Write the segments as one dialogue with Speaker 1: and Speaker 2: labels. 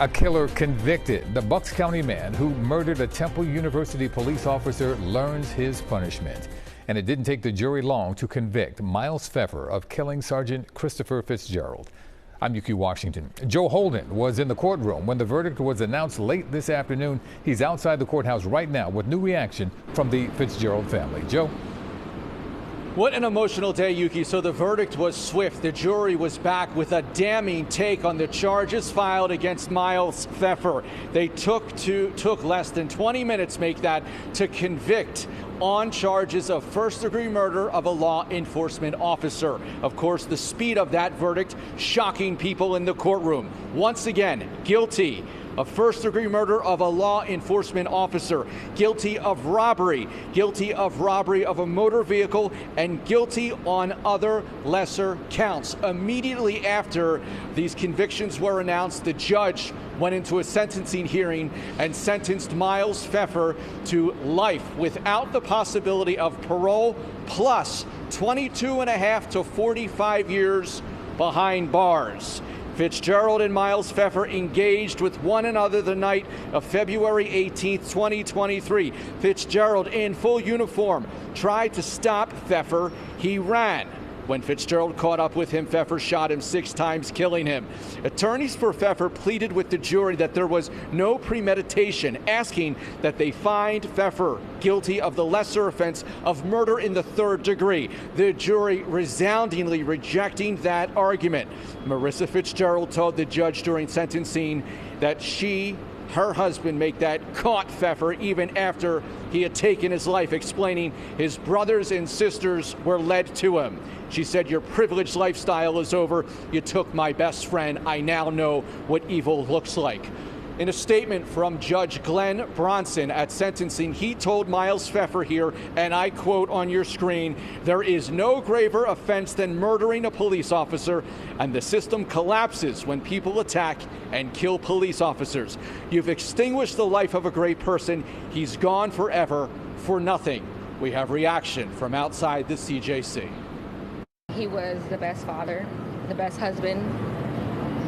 Speaker 1: A killer convicted. The Bucks County man who murdered a Temple University police officer learns his punishment. And it didn't take the jury long to convict Miles Pfeffer of killing Sergeant Christopher Fitzgerald. I'm UQ Washington. Joe Holden was in the courtroom when the verdict was announced late this afternoon. He's outside the courthouse right now with new reaction from the Fitzgerald family. Joe?
Speaker 2: What an emotional day, Yuki. So the verdict was swift. The jury was back with a damning take on the charges filed against Miles Pfeffer. They took less than 20 minutes, make that, to convict on charges of first-degree murder of a law enforcement officer. Of course, the speed of that verdict shocking people in the courtroom. Once again, guilty of first-degree murder of a law enforcement officer, guilty of robbery of a motor vehicle, and guilty on other lesser counts. Immediately after these convictions were announced, the judge went into a sentencing hearing and sentenced Miles Pfeffer to life without the possibility of parole, plus 22.5 to 45 years behind bars. Fitzgerald and Miles Pfeffer engaged with one another the night of February 18th, 2023. Fitzgerald, in full uniform, tried to stop Pfeffer. He ran. When Fitzgerald caught up with him, Pfeffer shot him 6 times, killing him. Attorneys for Pfeffer pleaded with the jury that there was no premeditation, asking that they find Pfeffer guilty of the lesser offense of murder in the 3rd degree. The jury resoundingly rejecting that argument. Marissa Fitzgerald told the judge during sentencing that her husband, caught Pfeffer even after he had taken his life, explaining his brothers and sisters were led to him. She said, "Your privileged lifestyle is over. You took my best friend. I now know what evil looks like." In a statement from Judge Glenn Bronson at sentencing, he told Miles Pfeffer here, and I quote on your screen, "There is no graver offense than murdering a police officer, and the system collapses when people attack and kill police officers. You've extinguished the life of a great person. He's gone forever for nothing." We have reaction from outside the CJC.
Speaker 3: He was the best father, the best husband,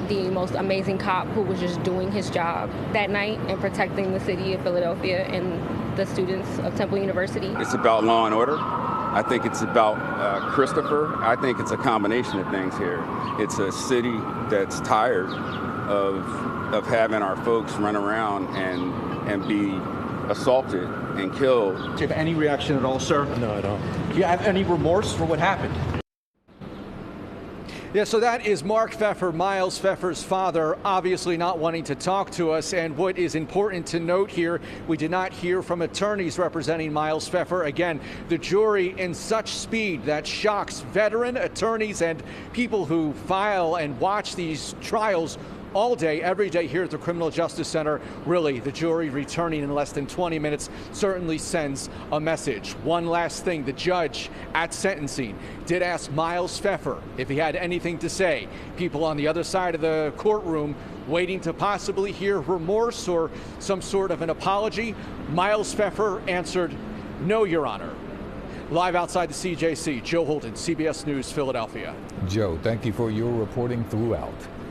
Speaker 3: the most amazing cop who was just doing his job that night and protecting the city of Philadelphia and the students of Temple University.
Speaker 4: It's about law and order. I think it's about Christopher. I think it's a combination of things here. It's a city that's tired of having our folks run around and be assaulted and killed.
Speaker 2: Do you have any reaction at all, sir?
Speaker 5: No, I don't.
Speaker 2: Do you have any remorse for what happened? Yeah, so that is Mark Pfeffer, Miles Pfeffer's father, obviously not wanting to talk to us. And what is important to note here, we did not hear from attorneys representing Miles Pfeffer. Again, the jury in such speed that shocks veteran attorneys and people who file and watch these trials all day, every day here at the Criminal Justice Center. Really, the jury returning in less than 20 minutes certainly sends a message. One last thing, the judge at sentencing did ask Miles Pfeffer if he had anything to say. People on the other side of the courtroom waiting to possibly hear remorse or some sort of an apology. Miles Pfeffer answered, "No, Your Honor." Live outside the CJC, Joe Holden, CBS News, Philadelphia.
Speaker 1: Joe, thank you for your reporting throughout.